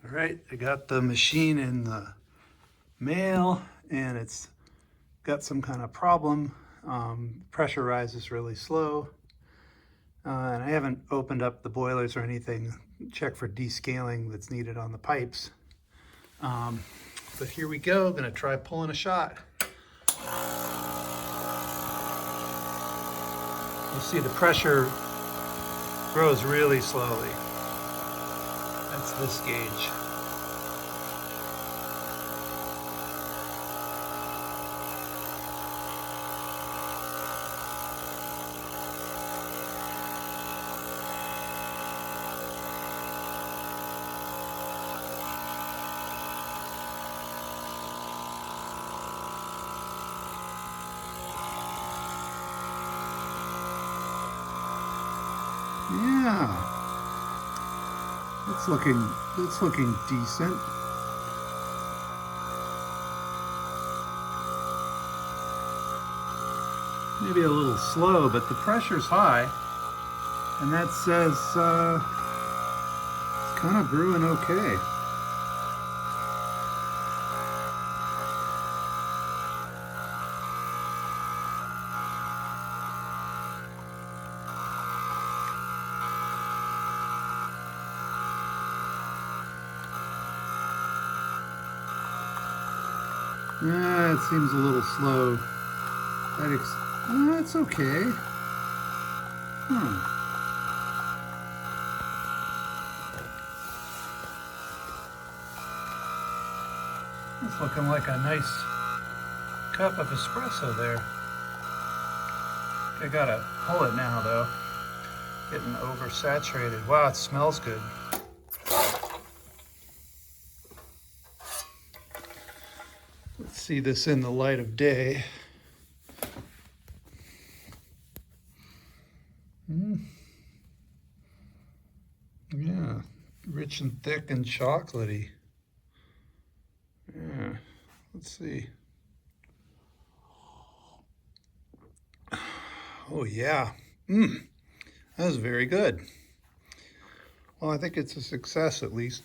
All right, I got the machine in the mail and it's got some kind of problem. Pressure rise is really slow. And I haven't opened up the boilers or anything, check for descaling that's needed on the pipes. But here we go, I'm gonna try pulling a shot. You see the pressure grows really slowly. That's this gauge. Yeah, it's looking decent. Maybe a little slow, but the pressure's high, and that says it's kind of brewing okay. Yeah, it seems a little slow. That's okay. It's looking like a nice cup of espresso there. I gotta pull it now though. Getting oversaturated. Wow, it smells good. Let's see this in the light of day. Yeah, rich and thick and chocolatey. Yeah, let's see. Oh yeah, that was very good. Well, I think it's a success at least.